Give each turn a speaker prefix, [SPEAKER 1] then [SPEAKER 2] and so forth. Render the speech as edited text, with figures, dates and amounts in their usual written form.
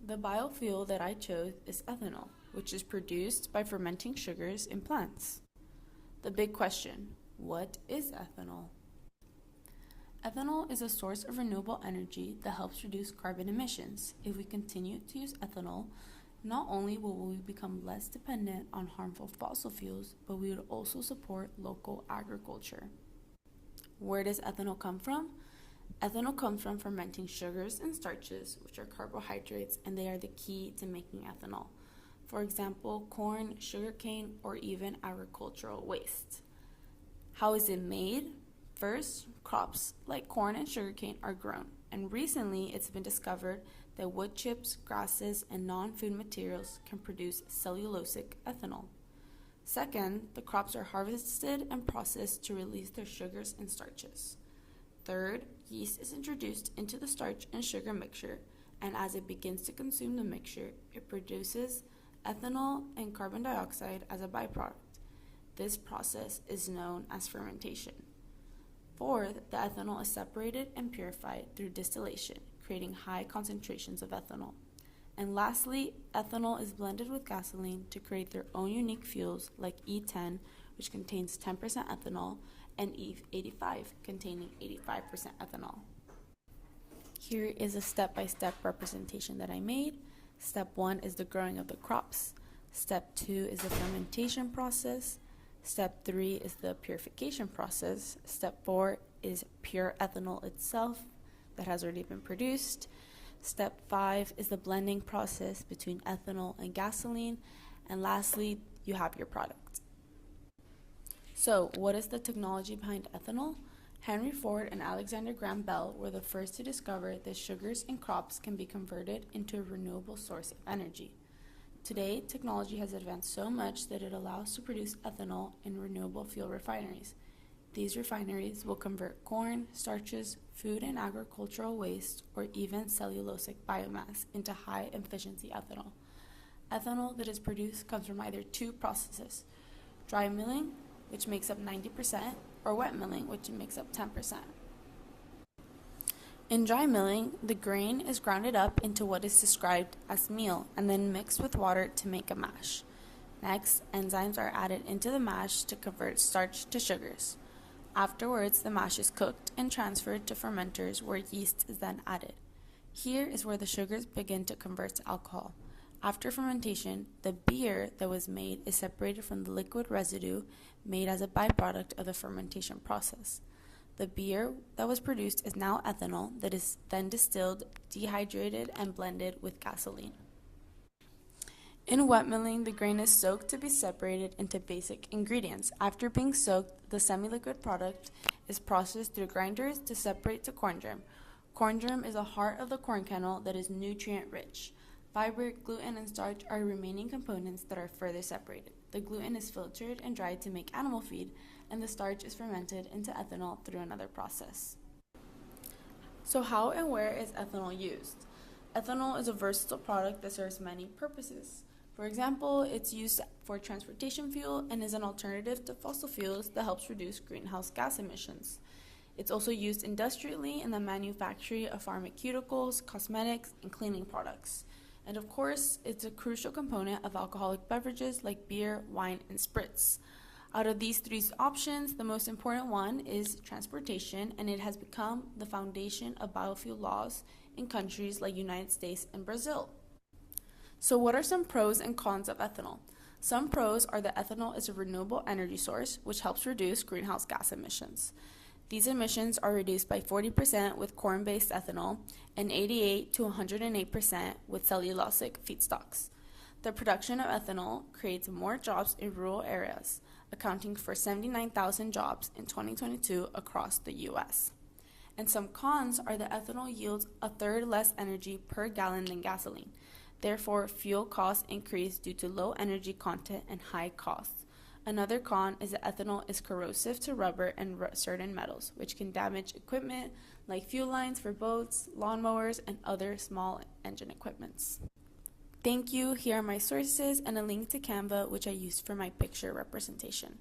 [SPEAKER 1] The biofuel that I chose is ethanol, which is produced by fermenting sugars in plants. The big question, what is ethanol? Ethanol is a source of renewable energy that helps reduce carbon emissions. If we continue to use ethanol, not only will we become less dependent on harmful fossil fuels, but we would also support local agriculture. Where does ethanol come from? Ethanol comes from fermenting sugars and starches, which are carbohydrates, and they are the key to making ethanol. For example, corn, sugarcane, or even agricultural waste. How is it made? First, crops like corn and sugarcane are grown, and recently it's been discovered that wood chips, grasses, and non-food materials can produce cellulosic ethanol. Second, the crops are harvested and processed to release their sugars and starches. Third, yeast is introduced into the starch and sugar mixture, and as it begins to consume the mixture, it produces ethanol and carbon dioxide as a byproduct. This process is known as fermentation. Fourth, the ethanol is separated and purified through distillation, creating high concentrations of ethanol. And lastly, ethanol is blended with gasoline to create their own unique fuels like E10, which contains 10% ethanol, and E85, containing 85% ethanol. Here is a step-by-step representation that I made. Step 1 is the growing of the crops. Step 2 is the fermentation process. Step 3 is the purification process. Step 4 is pure ethanol itself that has already been produced. Step 5 is the blending process between ethanol and gasoline. And lastly, you have your product. So, what is the technology behind ethanol? Henry Ford and Alexander Graham Bell were the first to discover that sugars in crops can be converted into a renewable source of energy. Today, technology has advanced so much that it allows to produce ethanol in renewable fuel refineries. These refineries will convert corn, starches, food and agricultural waste, or even cellulosic biomass into high-efficiency ethanol. Ethanol that is produced comes from either two processes: dry milling, which makes up 90%, or wet milling, which makes up 10%. In dry milling, the grain is grounded up into what is described as meal and then mixed with water to make a mash. Next, enzymes are added into the mash to convert starch to sugars. Afterwards, the mash is cooked and transferred to fermenters where yeast is then added. Here is where the sugars begin to convert to alcohol. After fermentation, the beer that was made is separated from the liquid residue made as a byproduct of the fermentation process. The beer that was produced is now ethanol that is then distilled, dehydrated, and blended with gasoline. In wet milling, the grain is soaked to be separated into basic ingredients. After being soaked, the semi-liquid product is processed through grinders to separate to corn germ. Corn germ is the heart of the corn kernel that is nutrient-rich. Fiber, gluten, and starch are remaining components that are further separated. The gluten is filtered and dried to make animal feed, and the starch is fermented into ethanol through another process. So how and where is ethanol used? Ethanol is a versatile product that serves many purposes. For example, it's used for transportation fuel and is an alternative to fossil fuels that helps reduce greenhouse gas emissions. It's also used industrially in the manufacture of pharmaceuticals, cosmetics, and cleaning products. And of course, it's a crucial component of alcoholic beverages like beer, wine, and spirits. Out of these three options, the most important one is transportation, and it has become the foundation of biofuel laws in countries like United States and Brazil. So what are some pros and cons of ethanol? Some pros are that ethanol is a renewable energy source, which helps reduce greenhouse gas emissions. These emissions are reduced by 40% with corn-based ethanol and 88 to 108% with cellulosic feedstocks. The production of ethanol creates more jobs in rural areas, accounting for 79,000 jobs in 2022 across the U.S. And some cons are that ethanol yields a third less energy per gallon than gasoline. Therefore, fuel costs increase due to low energy content and high costs. Another con is that ethanol is corrosive to rubber and certain metals, which can damage equipment like fuel lines for boats, lawnmowers, and other small engine equipments. Thank you. Here are my sources and a link to Canva, which I used for my picture representation.